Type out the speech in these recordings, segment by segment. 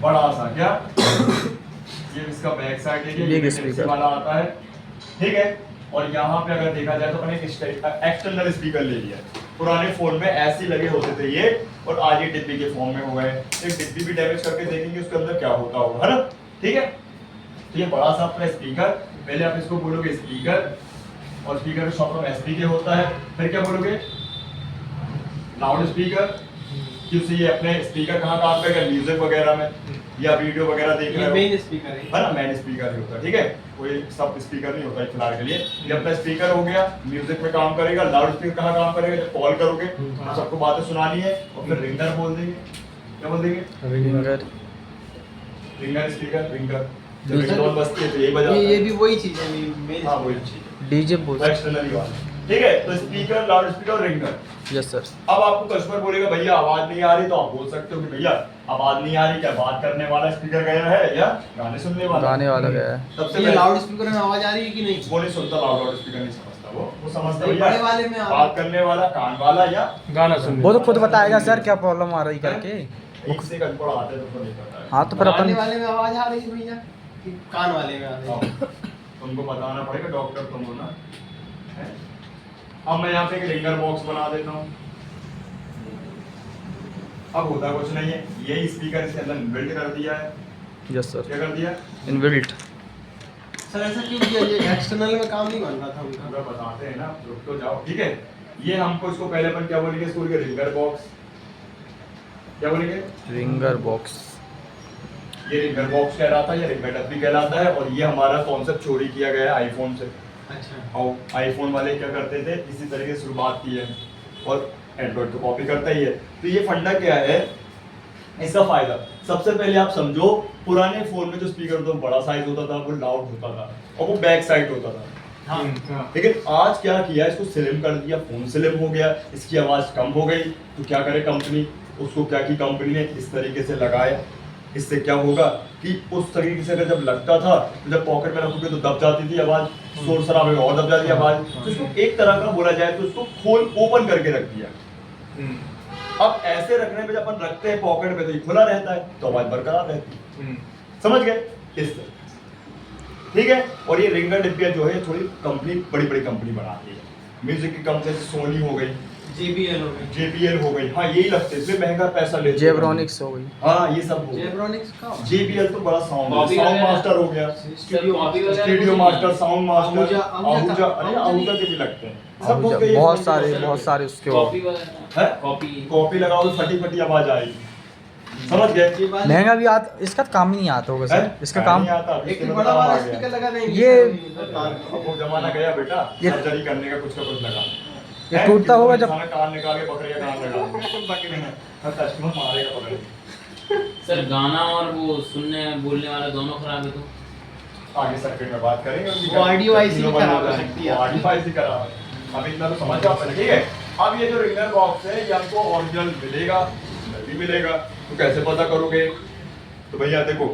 बड़ा सा क्या ये इसका बैक साइड है, ये स्पीकर वाला आता है, ठीक है। और यहाँ पे अगर देखा जाए तो अपने एक्सटर्नल स्पीकर ले लिया। पुराने फोन में ऐसे लगे होते थे ये, और आज ये डिब्बी के फॉर्म में हो गए। एक डिब्बी भी डैमेज करके देखेंगे उसके अंदर क्या होता होगा, है ना, ठीक है। तो ये बड़ा सा अपना स्पीकर, पहले आप इसको बोलोगे स्पीकर, और स्पीकर में शॉर्ट फॉर्म एसपीके होता है। फिर क्या बोलोगे, लाउड स्पीकर, क्योंकि ये अपने स्पीकर कहाँ काम करेगा, म्यूजिक वगैरह में या वीडियो वगैरह देख रहे हो, मेन स्पीकर है ना, मेन स्पीकर ही होता है, ठीक है। कोई सब स्पीकर नहीं होता है फिलहाल के लिए। ये अपना स्पीकर हो गया, म्यूजिक में काम करेगा। लाउड स्पीकर कहाँ काम करेगा, जब कॉल करोगे तो सबको बातें सुनानी है, और फिर रिंगर बोल देंगे। क्या बोल देंगे, रिंगर, रिंगर स्पीकर, रिंगर। जब रिंगटोन बजती है तो ये बजाता है। ये भी वही चीज है, मेन हाँ वही चीज, डीजे बोल। एक्सटर्नली वाला, ठीक है। तो स्पीकर, लाउड स्पीकर और रिंगर। Yes sir. अब आपको कस्टमर बोलेगा भैया आवाज नहीं आ रही, तो आप बोल सकते हो कि भैया आवाज नहीं आ रही, क्या बात करने वाला स्पीकर गया है या गाने सुनने वाला, गाने वाला गया है। सबसे ये पहले लाउड स्पीकर में आवाज आ रही है कि नहीं, वो नहीं सुनता, लाउड स्पीकर नहीं समझता, वो समझता नहीं, भैया बड़े वाले में बात करने वाला, कान वाला या गाना सुन। वो तो खुद बताएगा सर क्या प्रॉब्लम आ रही करके। एक से अनपढ़ आते हैं तो नहीं पता है। हाँ तो फिर गाने अपन वाले में आवाज आ रही है भैया कि कान वाले में आ रही है। हाँ, तुमको बताना पड़ेगा, डॉक्टर तुम हो ना, है? अब मैं यहाँ पे एक रिंगर बॉक्स बना देता हूँ। अब होता कुछ नहीं है, यही स्पीकर इसके अंदर बिल्ड कर दिया है। यस सर, क्या कर दिया, इनबिल्ट। सर ऐसा क्यों किया, ये एक्सटर्नल में काम नहीं बन रहा था उनका। पूरा बताते हैं ना, रुक तो जाओ, ठीक है। ये हमको इसको पहले अपन क्या बोलेंगे, इसको बोलेंगे रिंगर बॉक्स। क्या बोलेंगे, रिंगर बॉक्स। ये रिंगर बॉक्स कह रहा था, ये रिंगर डब्बी कहलाता है। और ये हमारा कॉन्सेप्ट चोरी किया गया है आईफोन से। अच्छा, और आईफोन वाले क्या करते थे, इसी तरीके से शुरुआत की है, और एंड्रॉइड तो कॉपी करता ही है। तो ये फंडा क्या है, इसका फायदा सबसे पहले आप समझो, पुराने फोन में जो स्पीकर होता था बड़ा साइज होता था, वो लाउड होता था, और वो बैक साइड होता था। हाँ लेकिन आज क्या किया, इसको स्लिम कर दिया, फोन स्लिम हो गया, इसकी आवाज कम हो गई। तो क्या करे कंपनी, उसको क्या की कंपनी ने इस तरीके से लगाया। इससे क्या होगा कि उस तरीके से अगर जब लगता था तो जब पॉकेट में रखोगे तो दब जाती थी आवाज, शोर शराबे में और दब जाती आवाज। तो इसको एक तरह का बोला जाए तो इसको खोल ओपन करके रख दिया। अब ऐसे रखने पे जब अपन रखते हैं पॉकेट में तो ये खुला रहता है, तो आवाज बरकरार रहती है। समझ गए, इस तरह, ठीक है। और ये रिंगर डिब्बियां जो है थोड़ी कंपनी, बड़ी बड़ी कंपनी बनाती है। म्यूजिक की कंपनी जैसे सोनी हो गई, JBL हो गई, JBL हो गई, हाँ यही लगते हैं, इसमें महंगा पैसा लेते हैं। जेब्रॉनिक्स हो गई। हाँ ये सब हो गया। जेब्रॉनिक्स का JBL तो बड़ा साउंड Bobby साउंड वगैरह- मास्टर हो गया, studio master, sound master, Ahuja, अरे आहूजा के भी लगते हैं। सब कुछ के ये बहुत फंक्शन सारे होते बहुत हैं। सारे उसके हो। है? कॉपी लगाओ तो फटी फटी आवाज आएगी, समझ गए। महंगा भी आता, इसका काम ही नहीं आता होगा सर, इसका काम। नहीं आता, एक इसके में बड़ा काम आ वाला गया। स्पीकर लगा देंगे ये- अब वो जमाना गया बेटा, ये- सर्जरी करने का कुछ ना कुछ लगा। ये है? टूटता होगा जब- इंसान कान निकाल के बकरे का कान लगा, कस्टमर मारेगा पकड़ के। सर गाना और वो सुनने बोलने वाला दोनों खराब है तो आगे सर्किट में बात करेंगे उनकी। वो RDOIC तीनों खराब बंद हो हो सकती है। जाएंगे। RDOIC खराब है। अब इतना तो समझ जाओ पहले, ठीक है। अब ये जो रिंगर बॉक्स है ये हमको ओरिजिनल मिलेगा, नहीं मिलेगा, तो कैसे पता करोगे। तो भैया देखो,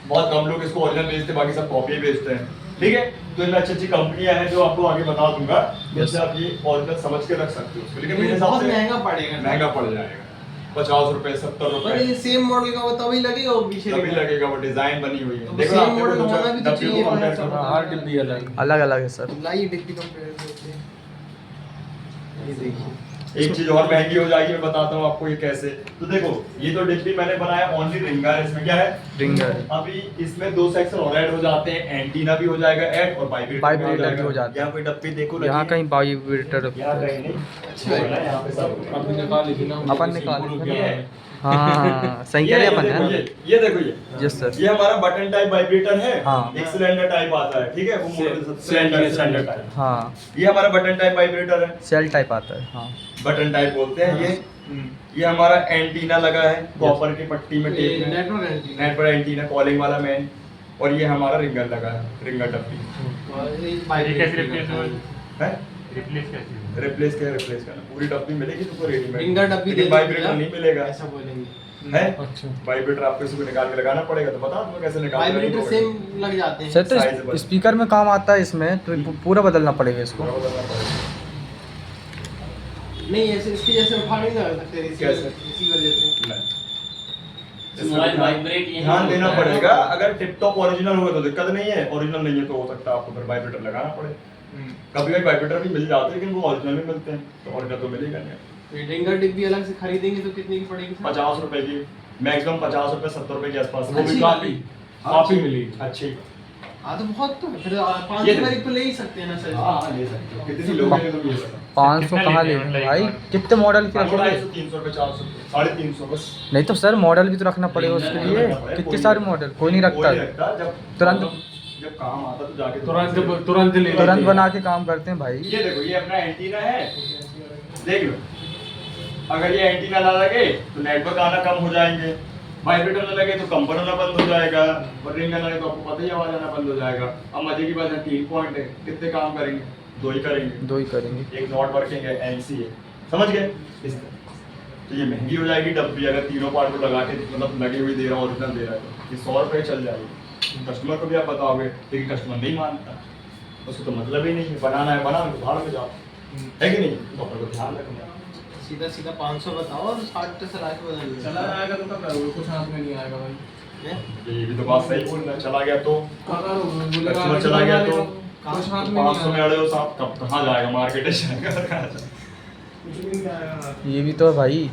बहुत कम लोग इसको ओरिजिनल बेचते, बाकी सब कॉपी बेचते हैं, ठीक है। तो इनमें अच्छी अच्छी कंपनियां हैं जो आपको आगे बता दूंगा, जिससे आप ये ओरिजिनल समझ के रख सकते हो उसको। लेकिन मेरे हिसाब बहुत से महंगा पड़ेगा, महंगा पड़ जाएगा, 50 रुपए 70 पर रुपए ये सेम मॉडल का वो तभी लगेगा, वो पीछे तभी लगेगा, वो डिजाइन बनी हुई है। तो देखो same आपने model कुछ होना भी तो डब्ल्यू चाहिए, को compare मतलब करो। हर डिब्बी अलग। अलग अलग है सर। लाइए डिब्बी कंपेयर करते हैं। ये देखिए, एक चीज और महंगी हो जाएगी, मैं बताता हूँ आपको ये कैसे। तो देखो ये तो डिब्बी मैंने बनाया ओनली रिंगर, इसमें क्या है, रिंगर। अभी इसमें दो सेक्शन और ऐड हो जाते हैं, एंटीना भी हो जाएगा ऐड और वाइब्रेटर भी हो जाता है। यहाँ कोई डब्बी देखो यहाँ कहीं वाइब्रेटर। यहाँ कहीं नहीं, अच्छा है। है ना, यहाँ पे सब अपने निकाल ली थी ना, अपन निकाल ली थी। ये है। हाँ सही कह रहे ये अपन देखो, है। ये देखो ये यस सर। ये हमारा बटन टाइप वाइब्रेटर है। हाँ। एक सिलेंडर टाइप आता है, ठीक है, वो सिलेंडर टाइप। हाँ ये हमारा बटन टाइप वाइब्रेटर है, सेल टाइप आता है। हाँ बटन टाइप बोलते हैं ये हमारा एंटीना लगा है कॉपर की पट्टी में टेप में, network antenna. Network antenna calling वाला मैन। और ये हमारा रिंगर लगा है, रिंगर डब्बी है। रिप्लेस करना, पूरी डब्बी मिलेगी तुमको रेडीमेड, रिंगर डब्बी लेकिन दे वाइब्रेटर दीजिए, नहीं मिलेगा, ऐसा बोलेंगे। है। अच्छा। वाइब्रेटर आपको इसको निकाल के लगाना पड़ेगा, तो बता दूंगा कैसे निकालना है। वाइब्रेटर सेम लग जाते हैं। सर तो Size बदल। स्पीकर में काम आता है इसमें, तो पूरा बदलना पड़ेगा इसको। पूरा बदलना पड़ेगा। नहीं ऐसे इसके जैसे उठा नहीं लगा सकते, कैसे? रिसीवर जैसे। नहीं। मोबाइल वाइब्रेट यही ध्यान देना होता है। पड़ेगा। अगर टिप टॉप ओरिजिनल होगा तो दिक्कत नहीं है, ओरिजिनल नहीं है तो हो सकता है आपको फिर वाइब्रेटर लगाना पड़े। कभी कभी वाइब्रेटर भी मिल जाते हैं लेकिन वो ओरिजिनल भी मिलते हैं, तो ओरिजिनल तो मिलेगा नहीं। ये रिंगर डिब्बी अलग से खरीदेंगे तो कितने की पड़ेगी सर? 50 रुपए की, मैक्सिमम 50 रुपए 70 रुपए के आसपास। वो अच्छी भी वाली? काफी मिली अच्छी। हाँ तो बहुत तो है। फिर ये 500 देखो। वाली तो ले ही सकते हैं ना सर? हाँ ले सकते हो, कितनी लोग हैं तो ले सकते हो। 500 कहाँ लेंगे भाई, कितने मॉडल के रखोगे? 250 300 रुपए 400 350 बस। नहीं तो सर मॉडल भी तो रखना पड़ेगा उसके लिए, कितने सारे मॉडल कोई नहीं रखता। जब तुरंत जब काम आता तो जाके तुरंत बना के काम करते हैं भाई। ये देखो ये अपना एंटीना है, देख लो। अगर ये एंटीना ना लगे तो नेटवर्क आना कम हो जाएंगे, वाइब्रेटर ना लगे तो कंपन होना बंद हो जाएगा, और रिंग ना लगे तो आपको पता ही आवाज आना बंद हो जाएगा। अब मजे की बात है 3 पॉइंट है, कितने काम करेंगे? 2 ही करेंगे। 2 ही करेंगे। एक नॉट वर्किंग है, एनसी है, समझ गए? इस तो ये महंगी हो जाएगी डब्बी अगर तीनों पार्ट को लगा के मतलब लगे हुए दे रहा है, ओरिजिनल दे रहा है तो ये 100 रुपये चल जाएगी। कस्टमर को भी आप बताओगे लेकिन कस्टमर नहीं मानता, उसको तो मतलब ही नहीं है, बनाना है बना तो भाड़ में जाओ, है कि नहीं? तो अपने को ध्यान रखना। सीधा सीधा 500 बताओ और 60 पे चला के बदल लो। चला जाएगा तो कब करोगे? कुछ हाथ में नहीं आएगा भाई। ये भी तो बात सही बोल रहा है, चला गया तो बोलेगा कस्टमर चला गया तो कुछ हाथ में 500 में नहीं अड़े हो साहब, कब कहाँ जाएगा? मार्केट है जाएगा कहाँ जाएगा? कुछ भी नहीं आएगा। ये भी तो है भाई,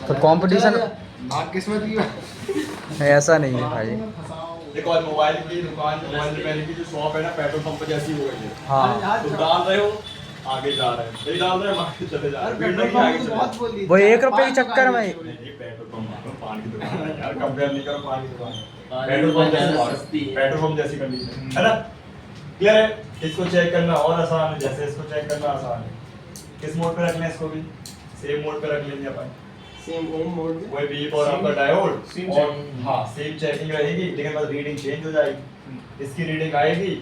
तो कंपटीशन भाग किस्मत की बात। ऐसा नहीं है भाई। देखो आज मोबाइल की दुकान, मोबाइल रिपेयरिंग की जो शॉप है ना, पेट्रोल पंप जैसी हो गई है। हाँ तुम डाल रहे हो आगे जा रहे हैं, नहीं डाल रहे हैं मार्केट चले जा रहे हैं, पेट्रोल बिल्डिंग आगे पंप चले बहुत जा बोली। वो 1 रुपए के चक्कर में। नहीं, पेट्रोल पंप मानो पान की दुकान है यार, कंपेयर नहीं करो पान की दुकान। पान की पेट्रोल दुकान पंप जैसी ज़्यादा बात, सस्ती है। पेट्रोल पंप जैसी कंडीशन है ना? क्लियर है? इसको चेक करना और आसान है, जैसे इसको चेक करना आसान है। किस मोड पे रखना है इसको भी? सेम मोड पे रख लेंगे अपन, सेम होम मोड में। वही बीप और आपका डायोड सेम और checking। हाँ सेम चेकिंग रहेगी, लेकिन बस रीडिंग चेंज हो जाएगी। इसकी रीडिंग आएगी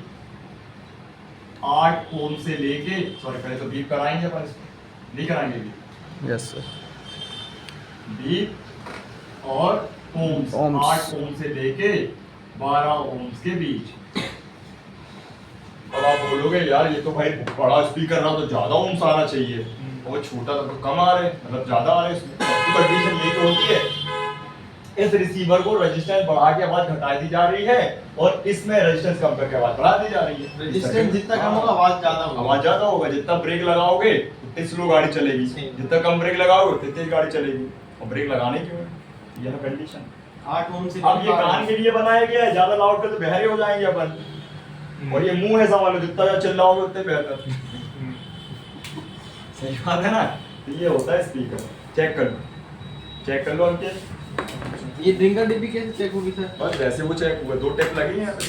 8 ओम से लेके, सॉरी पहले तो बीप कराएंगे अपन, इसको नहीं कराएंगे बीप, यस सर। बीप और ओम्स, ओम्स। 8 ओम से लेके 12 ओम्स के बीच। अब आप बोलोगे यार ये तो भाई बड़ा स्पीकर रहा तो ज्यादा ओम्स आना चाहिए, और छोटा तो कम आ रहे, मतलब ज्यादा आ रहे। इसमें तो कंडीशन ये तो होती है, इस रिसीवर को रेजिस्टेंस बढ़ा के आवाज घटा दी जा रही है और इसमें रेजिस्टेंस कम करके आवाज बढ़ा दी जा रही है। रेजिस्टेंस जितना कम होगा आवाज ज्यादा होगी। आवाज ज्यादा होगा, जितना ब्रेक लगाओगे उतनी स्लो गाड़ी चलेगी, सही। जितना कम ब्रेक लगाओगे उतनी तेज गाड़ी चलेगी। और ब्रेक लगाने क्यों है? यह कंडीशन। 8 ओम से अब ये कान के लिए बनाया गया है, ज्यादा लाउड पे तो बहरे हो जाएंगे अपन, और ये मुंह है समझ लो, जितना ज्यादा चिल्लाओगे उतने बेहतर। सही बात है ना? तो ये होता है स्पीकर। चेक कर लो, चेक कर लो अंकित। ये रिंगर डिब्बी कैसे चेक होगी सर? बस वैसे वो चेक हुआ, 2 टेप लगी हैं यहाँ पे।